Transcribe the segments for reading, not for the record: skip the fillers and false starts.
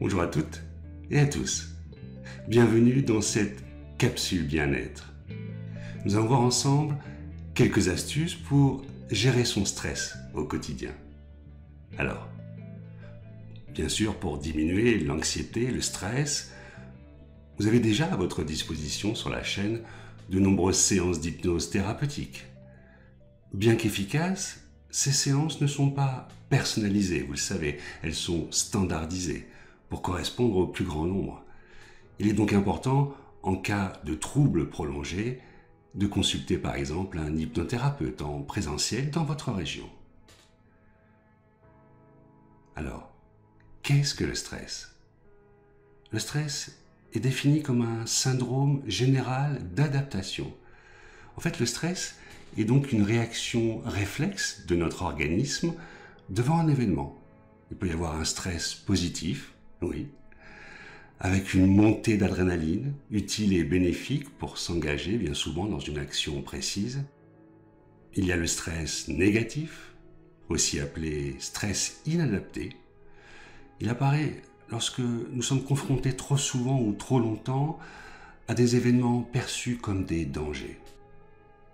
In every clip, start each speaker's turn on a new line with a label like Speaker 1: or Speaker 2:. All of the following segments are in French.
Speaker 1: Bonjour à toutes et à tous. Bienvenue dans cette capsule bien-être. Nous allons voir ensemble quelques astuces pour gérer son stress au quotidien. Alors, bien sûr, pour diminuer l'anxiété, le stress, vous avez déjà à votre disposition sur la chaîne de nombreuses séances d'hypnose thérapeutique. Bien qu'efficaces, ces séances ne sont pas personnalisées, vous le savez, elles sont standardisées pour correspondre au plus grand nombre. Il est donc important, en cas de troubles prolongés, de consulter par exemple un hypnothérapeute en présentiel dans votre région. Alors, qu'est-ce que le stress? Le stress est défini comme un syndrome général d'adaptation. En fait, le stress est donc une réaction réflexe de notre organisme devant un événement. Il peut y avoir un stress positif, oui, avec une montée d'adrénaline, utile et bénéfique pour s'engager bien souvent dans une action précise. Il y a le stress négatif, aussi appelé stress inadapté. Il apparaît lorsque nous sommes confrontés trop souvent ou trop longtemps à des événements perçus comme des dangers.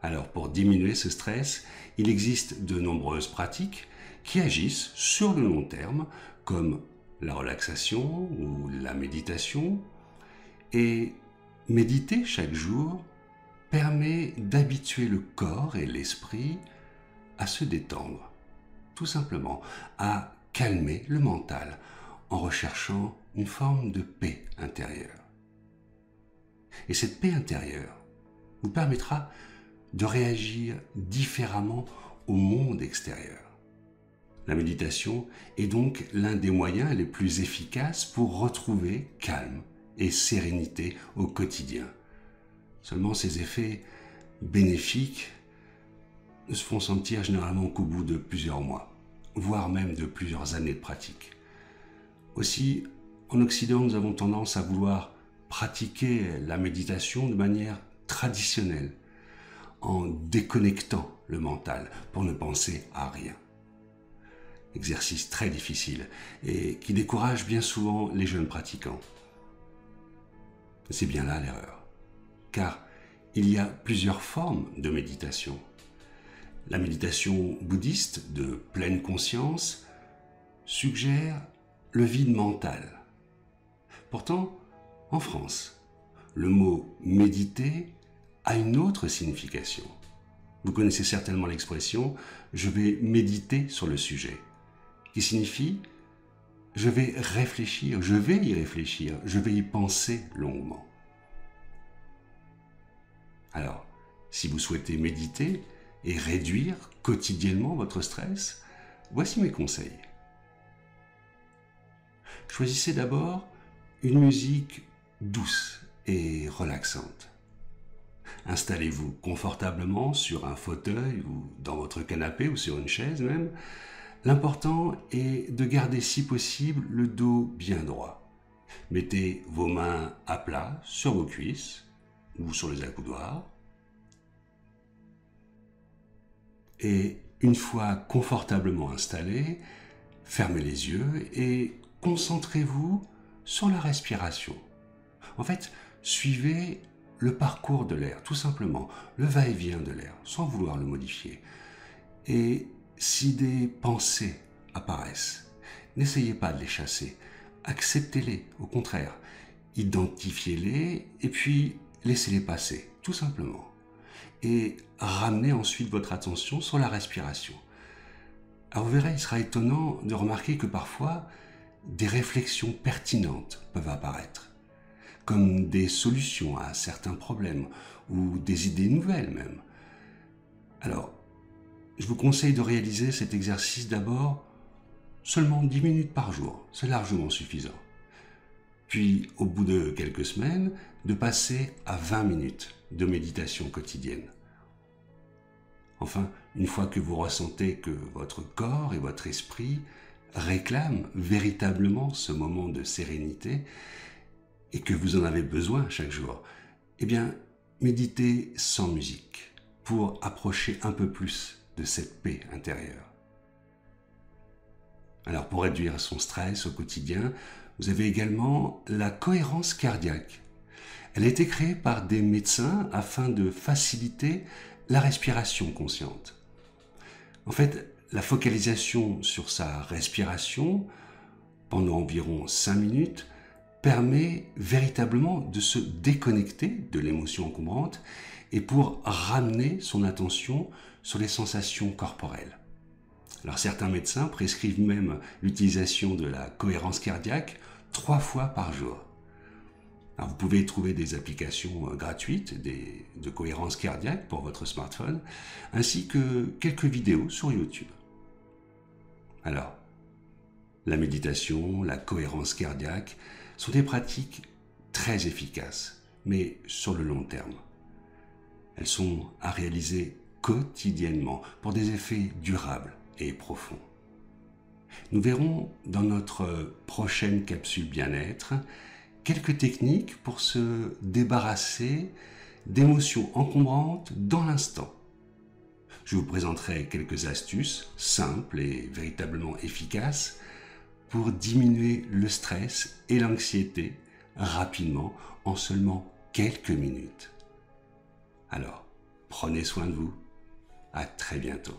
Speaker 1: Alors pour diminuer ce stress, il existe de nombreuses pratiques qui agissent sur le long terme, comme la relaxation ou la méditation. Et méditer chaque jour permet d'habituer le corps et l'esprit à se détendre, tout simplement, à calmer le mental en recherchant une forme de paix intérieure. Et cette paix intérieure vous permettra de réagir différemment au monde extérieur. La méditation est donc l'un des moyens les plus efficaces pour retrouver calme et sérénité au quotidien. Seulement ces effets bénéfiques ne se font sentir généralement qu'au bout de plusieurs mois, voire même de plusieurs années de pratique. Aussi, en Occident, nous avons tendance à vouloir pratiquer la méditation de manière traditionnelle, en déconnectant le mental pour ne penser à rien. Exercice très difficile et qui décourage bien souvent les jeunes pratiquants. C'est bien là l'erreur, car il y a plusieurs formes de méditation. La méditation bouddhiste de pleine conscience suggère le vide mental. Pourtant, en France, le mot « méditer » a une autre signification. Vous connaissez certainement l'expression « je vais méditer sur le sujet », qui signifie « je vais réfléchir, je vais y réfléchir, je vais y penser longuement ». Alors, si vous souhaitez méditer et réduire quotidiennement votre stress, voici mes conseils. Choisissez d'abord une musique douce et relaxante. Installez-vous confortablement sur un fauteuil ou dans votre canapé ou sur une chaise même. L'important est de garder si possible le dos bien droit. Mettez vos mains à plat sur vos cuisses ou sur les accoudoirs. Et une fois confortablement installé, fermez les yeux et concentrez-vous sur la respiration. En fait, suivez le parcours de l'air, tout simplement, le va-et-vient de l'air, sans vouloir le modifier. Et si des pensées apparaissent, n'essayez pas de les chasser, acceptez-les, au contraire, identifiez-les et puis laissez-les passer, tout simplement. Et ramenez ensuite votre attention sur la respiration. Alors vous verrez, il sera étonnant de remarquer que parfois, des réflexions pertinentes peuvent apparaître, comme des solutions à certains problèmes ou des idées nouvelles même. Alors, je vous conseille de réaliser cet exercice d'abord seulement 10 minutes par jour, c'est largement suffisant. Puis, au bout de quelques semaines, de passer à 20 minutes de méditation quotidienne. Enfin, une fois que vous ressentez que votre corps et votre esprit réclament véritablement ce moment de sérénité, et que vous en avez besoin chaque jour, eh bien, méditez sans musique pour approcher un peu plus de cette paix intérieure. Alors, pour réduire son stress au quotidien, Vous avez également la cohérence cardiaque. Elle a été créée par des médecins afin de faciliter la respiration consciente. En fait, la focalisation sur sa respiration pendant environ 5 minutes permet véritablement de se déconnecter de l'émotion encombrante et pour ramener son attention sur les sensations corporelles. Alors certains médecins prescrivent même l'utilisation de la cohérence cardiaque 3 fois par jour. Alors vous pouvez trouver des applications gratuites de cohérence cardiaque pour votre smartphone, ainsi que quelques vidéos sur YouTube. Alors, la méditation, la cohérence cardiaque sont des pratiques très efficaces, mais sur le long terme. Elles sont à réaliser quotidiennement pour des effets durables et profonds. Nous verrons dans notre prochaine capsule bien-être quelques techniques pour se débarrasser d'émotions encombrantes dans l'instant. Je vous présenterai quelques astuces simples et véritablement efficaces pour diminuer le stress et l'anxiété rapidement en seulement quelques minutes. Alors, prenez soin de vous. À très bientôt.